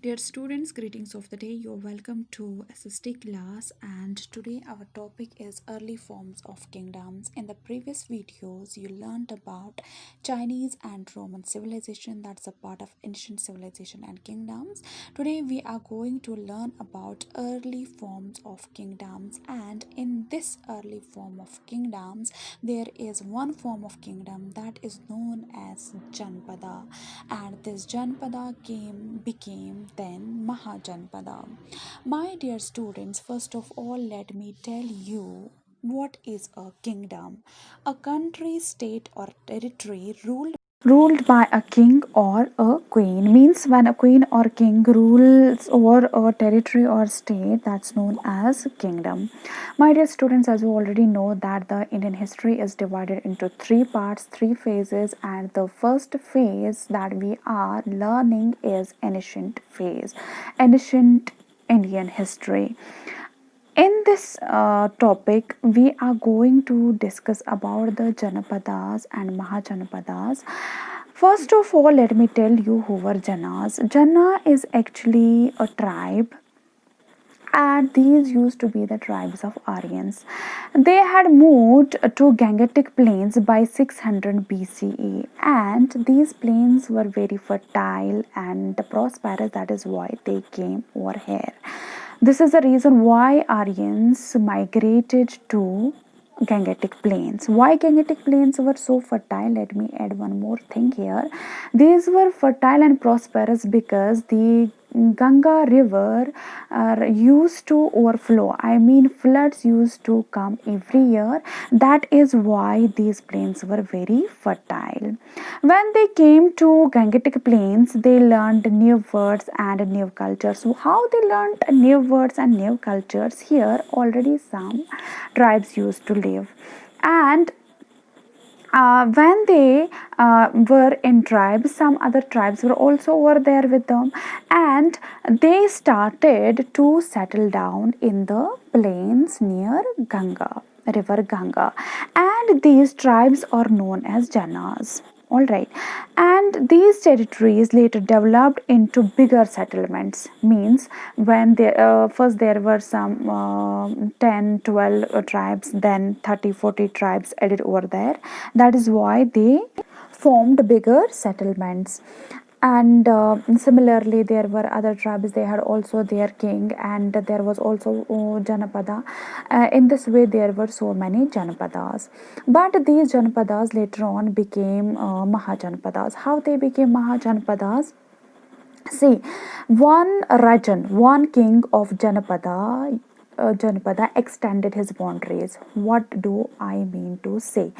Dear students, greetings of the day. You're welcome to SST class, and today our topic is early forms of kingdoms. In the previous videos, you learned about Chinese and Roman civilization, that's a part of ancient civilization and kingdoms. Today we are going to learn about early forms of kingdoms, and in this early form of kingdoms, there is one form of kingdom that is known as Janpada, and this Janpada became then Mahajanpada. My dear students, first of all, let me tell you what is a kingdom. A country, state, or territory ruled by a king or a queen means when a queen or king rules over a territory or state, that's known as kingdom. My dear students, as you already know that the Indian history is divided into three parts, three phases, and the first phase that we are learning is ancient phase, ancient Indian history. In this topic, we are going to discuss about the Janapadas and Mahajanapadas. First of all, let me tell you who were Janas. Jana is actually a tribe, and these used to be the tribes of Aryans. They had moved to Gangetic Plains by 600 BCE, and these plains were very fertile and prosperous. That is why they came over here. This is the reason why Aryans migrated to Gangetic Plains. Why Gangetic Plains were so fertile? Let me add one more thing here. These were fertile and prosperous because the Ganga river used to overflow. I mean, floods used to come every year. That is why these plains were very fertile. When they came to Gangetic Plains, they learned new words and new cultures. So, how they learned new words and new cultures? Here, already some tribes used to live, and when they were in tribes, some other tribes were also over there with them, and they started to settle down in the plains near Ganga, river Ganga, and these tribes are known as Janas. All right, and these territories later developed into bigger settlements. Means when there first there were some 10 12 tribes, then 30 40 tribes added over there. That is why they formed bigger settlements. And similarly, there were other tribes, they had also their king, and there was also Janapada. In this way, there were so many Janapadas, but these Janapadas later on became Mahajanapadas. How they became Mahajanapadas? See, one Rajan, one king of Janapada extended his boundaries. What do I mean to say?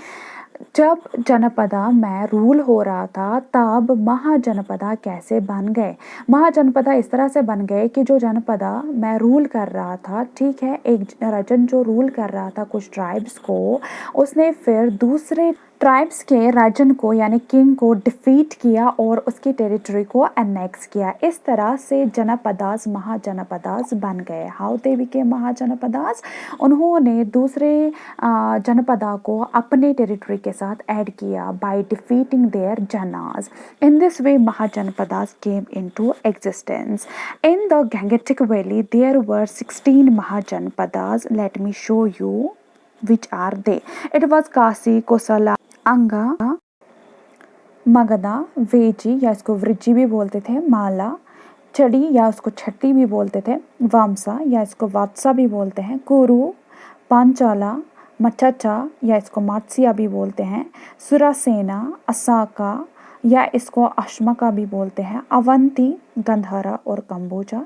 जब जनपदा में rule हो रहा था, तब महाजनपदा कैसे बन गए? महाजनपदा इस तरह से बन गए कि जो जनपदा में रूल कर रहा था, ठीक है, एक राजन जो रूल कर रहा था कुछ ट्राइब्स को, उसने फिर दूसरे ट्राइब्स के राजन को यानी किंग को डिफीट किया और उसकी टेरिटरी को अनेक्स किया. इस तरह से जनपदास महाजनपदास बन गए. How they became mahajanapadas? उन्होंने दूसरे जनपदा को अपने टेरिटरी के साथ ऐड किया by defeating their Janas. In this way Mahajanapadas came into existence. In the Gangetic Valley, there were 16 Mahajanapadas. Let me show you which are they. It was Kasi, Kosala, अंगा, Magadha, veggie या इसको वृज्जी भी बोलते थे, माला, चड़ी या उसको छठी भी बोलते थे, वामसा या इसको वात्सा भी बोलते हैं, कुरु, पांचाला, मचचा या इसको मात्स्या भी बोलते हैं, सुरासेना, असाका या इसको अश्मका भी बोलते हैं, अवंती, गंधारा और कंबोजा.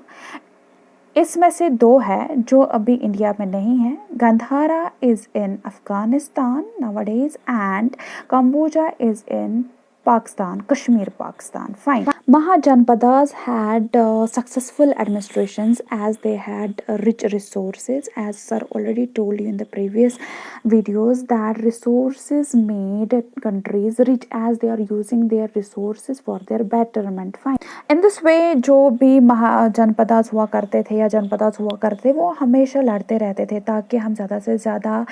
इसमें से दो है जो अभी इंडिया में नहीं है. Gandhara is in Afghanistan nowadays and Kamboja is in Pakistan, Kashmir, Pakistan. Fine. Mahajanapadas had successful administrations as they had rich resources. As sir already told you in the previous videos that resources made countries rich as they are using their resources for their betterment. Fine. In this way, जो भी महाजनपदास हुआ करते थे या जनपदास हुआ करते, वो हमेशा लड़ते रहते थे ताकि हम ज़्यादा से ज़्यादा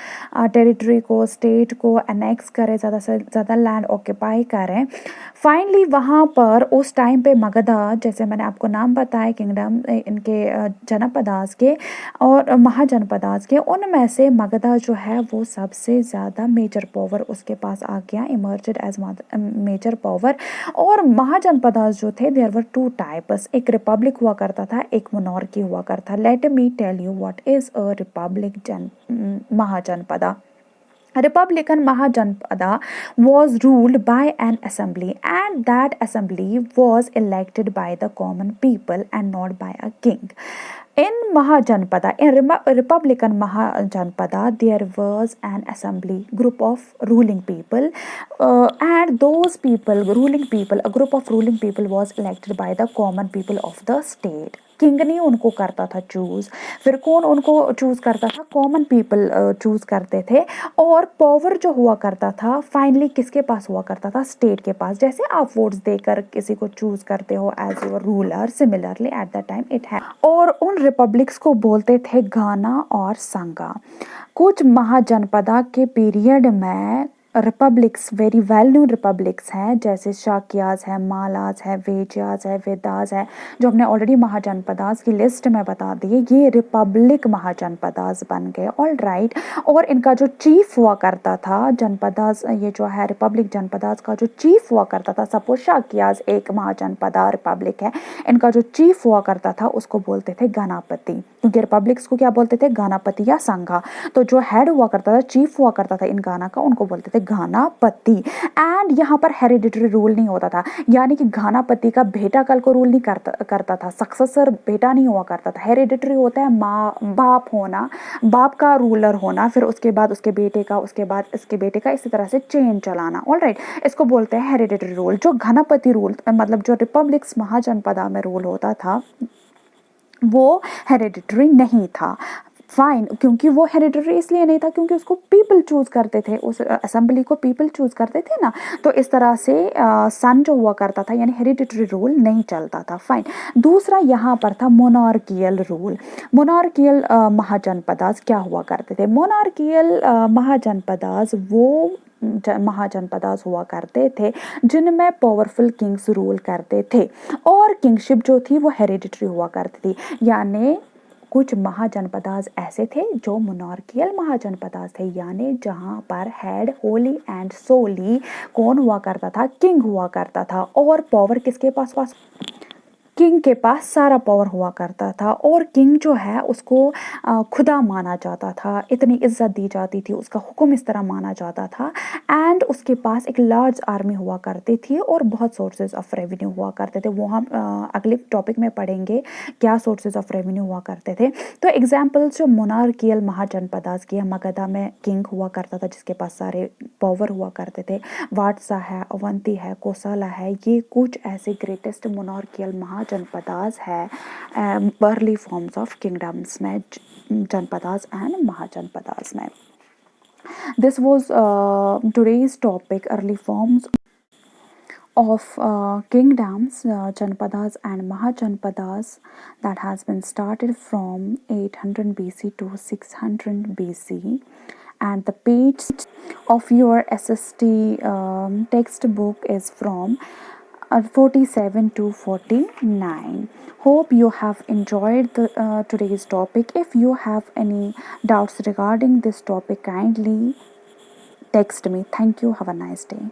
टेरिटरी को, स्टेट को अनेक्स करें, ज़्यादा से ज़्यादा लैंड ऑक्यूपाई करें. फाइनली वहाँ पर उस टाइम पे मगधा, जैसे मैंने आपको नाम बताया किंगडम इनके जनपदास के और महाजनपदास के, उनमें से मगधा जो है वो सबसे ज़्यादा मेजर पावर उसके पास आ गया, इमर्जेड एज मेजर पावर। और महाजनपदास जो थे देयर वर टू टाइप्स, एक रिपब्लिक हुआ करता था, एक मोनार्की हुआ करता। Let me tell you what is a republic Mahajanapada. A Republican Mahajanpada was ruled by an assembly, and that assembly was elected by the common people and not by a king. In Mahajanpada, in Republican Mahajanpada, there was an assembly group of ruling people, and those people, ruling people, a group of ruling people was elected by the common people of the state. King नहीं उनको करता था choose, फिर कौन उनको choose करता था, common people choose करते थे। और पावर जो हुआ करता था फाइनली किसके पास हुआ करता था, स्टेट के पास। जैसे आप वोट्स देकर किसी को चूज करते हो as your ruler, similarly at the time it है। और उन रिपब्लिक्स को बोलते थे गाना और संगा। कुछ महाजनपदा के पीरियड में republics, very well known republics हैं, जैसे शाक्याज है, मालाज है, वेजियाज है, वेदास है, जो हमने ऑलरेडी महाजनपदास की लिस्ट में बता दिए। ये रिपब्लिक महाजनपदास बन गए, ऑल राइट। और इनका जो चीफ हुआ करता था जनपदास, ये जो है रिपब्लिक जनपदास का जो चीफ हुआ करता था, सपोज शाक्याज एक महाजनपदा रिपब्लिक है, इनका जो चीफ हुआ करता था उसको बोलते थे गणापति, क्योंकि रिपब्लिक्स को क्या बोलते थे, गणापति या संघा। तो जो हेड हुआ करता था, चीफ हुआ करता था इन गाना का, उनको बोलते थे घानापति। एंड यहाँ पर हेरिडिटरी रूल नहीं होता था, यानी कि घानापति का बेटा कल को रूल नहीं करता था, सक्सेसर बेटा नहीं हुआ करता था। हेरिडिटरी होता है माँ बाप होना, बाप का रूलर होना, फिर उसके बाद उसके बेटे का, उसके बाद इसके बेटे का, इसी तरह से चेन चलाना, ऑलराइट। इसको बोलते हैं हेरिडिटरी रूल। जो घनापति रूल, मतलब जो रिपब्लिक्स महाजनपदा में रूल होता था वो हेरिडिटरी नहीं था। फाइन, क्योंकि वो हेरिडिटरी इसलिए नहीं था क्योंकि उसको पीपल चूज करते थे, उस असेंबली को पीपल चूज करते थे ना। तो इस तरह से सन जो हुआ करता था, यानी हेरिडिटरी रूल नहीं चलता था। फाइन। दूसरा यहाँ पर था मोनार्कियल रूल। मोनार्कियल महाजनपदास क्या हुआ करते थे, मोनार्कियल महाजनपदास वो महाजनपदास हुआ करते थे जिनमें पावरफुल किंग्स रूल करते थे, और किंगशिप जो थी वो हेरिडिटरी हुआ करती थी। यानी कुछ महाजनपदास ऐसे थे जो मोनार्कियल महाजनपदास थे, यानी जहां पर हेड होली एंड सोली कौन हुआ करता था, किंग हुआ करता था। और पावर किसके पास किंग के पास सारा पावर हुआ करता था। और किंग जो है उसको खुदा माना जाता था, इतनी इज्जत दी जाती थी, उसका हुक्म इस तरह माना जाता था। एंड उसके पास एक लार्ज आर्मी हुआ करती थी और बहुत सोर्सेज ऑफ रेवेन्यू हुआ करते थे। वो हम अगले टॉपिक में पढ़ेंगे क्या सोर्सेज ऑफ रेवेन्यू हुआ करते थे। तो एग्जाम्पल्स जो मोनार्कियल महाजनपदास की है, मगधा में किंग हुआ करता था जिसके पास सारे पावर हुआ करते थे, वाटसा है, अवंती है, कोसला है, ये कुछ ऐसे ग्रेटेस्ट मोनार्कियल जनपदास है अर्ली फॉर्म्स ऑफ किंगडम्स में, जनपदास एंड महाजनपदास में। This was today's topic, early forms of kingdoms, janpadas and mahajanpadas, that has been started from 800 BC to 600 BC. And the page of your SST textbook is from 47 to 49. Hope you have enjoyed today's topic. If you have any doubts regarding this topic, kindly text me. Thank you. Have a nice day.